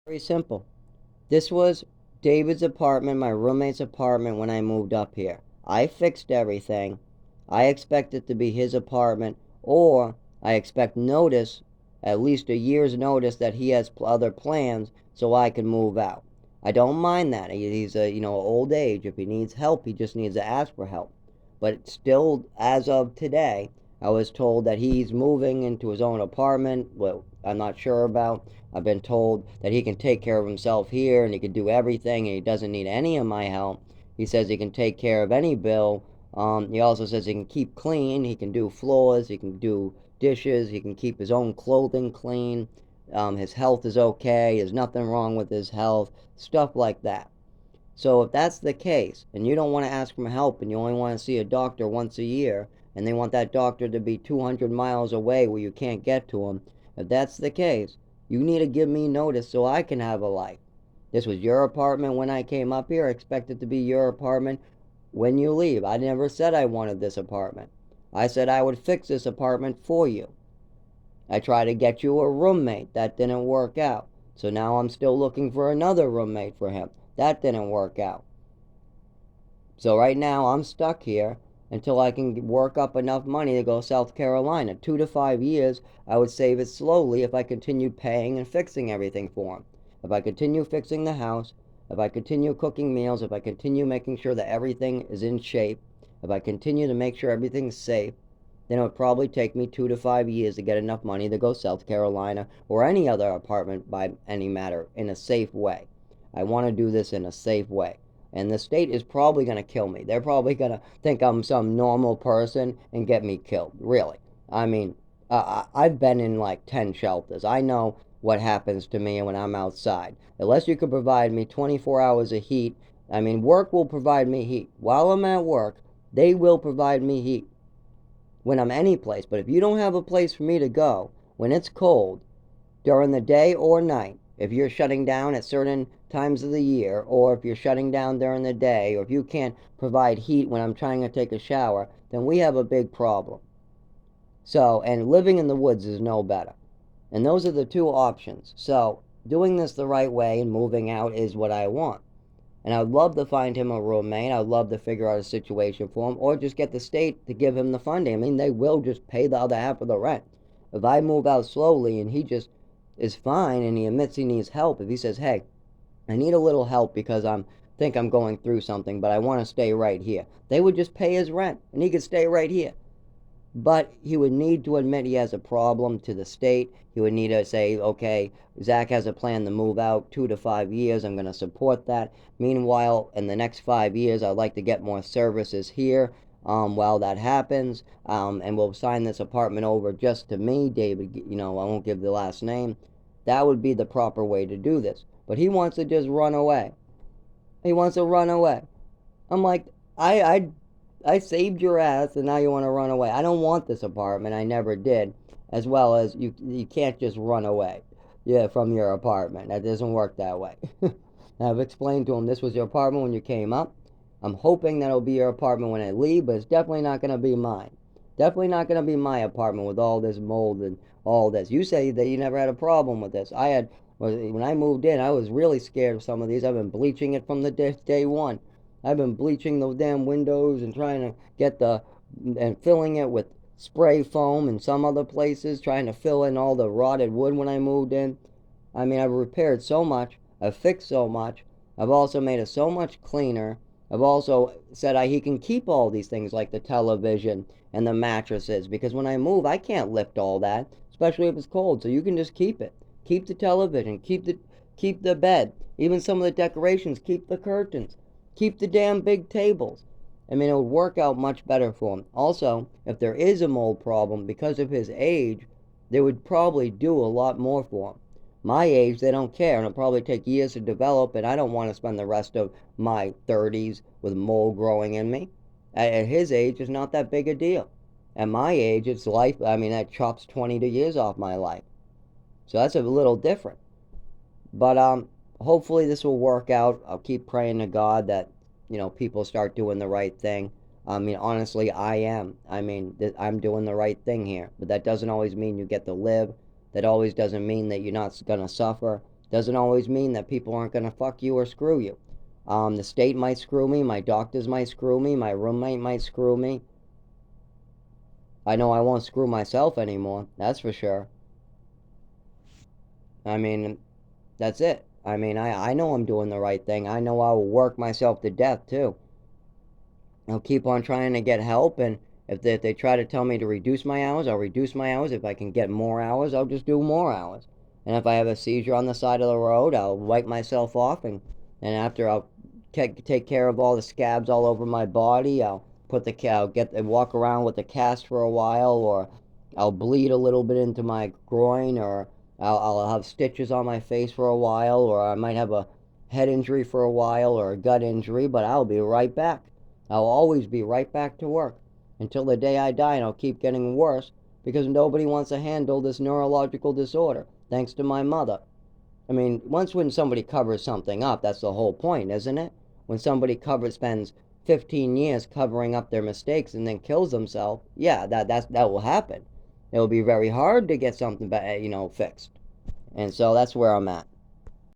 Very simple. This was David's apartment, my roommate's apartment when I moved up here. I fixed everything. I expect it to be his apartment, or I expect notice, at least a year's notice that he has other plans so I can move out. I don't mind that. He's old age. If he needs help, he just needs to ask for help. But still, as of today, I was told that he's moving into his own apartment. Well, I'm not sure about. I've been told that he can take care of himself here and he can do everything and he doesn't need any of my help. He says he can take care of any bill. He also says he can keep clean. He can do floors. He can do dishes. He can keep his own clothing clean. His health is okay. There's nothing wrong with his health. Stuff like that. So if that's the case, and you don't want to ask for help, and you only want to see a doctor once a year, and they want that doctor to be 200 miles away where you can't get to him, if that's the case, you need to give me notice so I can have a life. This was your apartment when I came up here. I expect it to be your apartment when you leave. I never said I wanted this apartment. I said I would fix this apartment for you. I tried to get you a roommate. That didn't work out. So now I'm still looking for another roommate for him. That didn't work out. So right now I'm stuck here until I can work up enough money to go to South Carolina. 2 to 5 years, I would save it slowly if I continued paying and fixing everything for him. If I continue fixing the house, if I continue cooking meals, if I continue making sure that everything is in shape, if I continue to make sure everything's safe, then it would probably take me 2 to 5 years to get enough money to go South Carolina or any other apartment by any matter in a safe way. I want to do this in a safe way. And the state is probably going to kill me. They're probably going to think I'm some normal person and get me killed. Really. I mean, I've been in like 10 shelters. I know what happens to me when I'm outside. Unless you can provide me 24 hours of heat, I mean, work will provide me heat. While I'm at work, they will provide me heat when I'm any place. But if you don't have a place for me to go when it's cold during the day or night, if you're shutting down at certain times of the year, or if you're shutting down during the day, or if you can't provide heat when I'm trying to take a shower, then we have a big problem. So, and living in the woods is no better. And those are the two options. So, doing this the right way and moving out is what I want. And I'd love to find him a roommate. I'd love to figure out a situation for him, or just get the state to give him the funding. I mean, they will just pay the other half of the rent. If I move out slowly and he just is fine and he admits he needs help, if he says, hey, I need a little help because I'm going through something, but I want to stay right here, they would just pay his rent and he could stay right here. But he would need to admit he has a problem to the state. He would need to say, okay, Zach has a plan to move out 2 to 5 years. I'm going to support that. Meanwhile, in the next 5 years, I'd like to get more services here while that happens. And we'll sign this apartment over just to me, David. I won't give the last name. That would be the proper way to do this. But he wants to just run away. He wants to run away. I'm like, I saved your ass and now you want to run away. I don't want this apartment. I never did. As well as you can't just run away, yeah, from your apartment. That doesn't work that way. I've explained to him this was your apartment when you came up. I'm hoping that it'll be your apartment when I leave, but it's definitely not going to be mine. Definitely not going to be my apartment with all this mold and all this. You say that you never had a problem with this. When I moved in, I was really scared of some of these. I've been bleaching it from the day one. I've been bleaching those damn windows and trying to and filling it with spray foam in some other places, trying to fill in all the rotted wood when I moved in. I mean, I've repaired so much, I've fixed so much, I've also made it so much cleaner. I've also said he can keep all these things like the television and the mattresses because when I move, I can't lift all that, especially if it's cold. So you can just keep it. Keep the television, keep the bed, even some of the decorations, keep the curtains, keep the damn big tables. I mean, it would work out much better for him. Also, if there is a mold problem because of his age, they would probably do a lot more for him. My age, they don't care, and it'll probably take years to develop, and I don't want to spend the rest of my 30s with mold growing in me. At his age, it's not that big a deal. At my age, it's life. I mean, that chops 20 years off my life. So that's a little different. But hopefully this will work out. I'll keep praying to God that people start doing the right thing. I mean, honestly, I am. I mean, I'm doing the right thing here. But that doesn't always mean you get to live. That always doesn't mean that you're not gonna suffer. Doesn't always mean that people aren't going to fuck you or screw you. The state might screw me, my doctors might screw me, my roommate might screw me. I know I won't screw myself anymore, that's for sure. I mean, that's it. I mean, I know I'm doing the right thing. I know I will work myself to death, too. I'll keep on trying to get help, and if they try to tell me to reduce my hours, I'll reduce my hours. If I can get more hours, I'll just do more hours. And if I have a seizure on the side of the road, I'll wipe myself off, and after I'll take care of all the scabs all over my body. I'll walk around with a cast for a while, or I'll bleed a little bit into my groin, or I'll have stitches on my face for a while, or I might have a head injury for a while, or a gut injury, but I'll be right back. I'll always be right back to work until the day I die, and I'll keep getting worse because nobody wants to handle this neurological disorder, thanks to my mother. I mean, when somebody covers something up, that's the whole point, isn't it? When somebody spends 15 years covering up their mistakes and then kills themselves, yeah, that will happen. It will be very hard to get something fixed. And so that's where I'm at.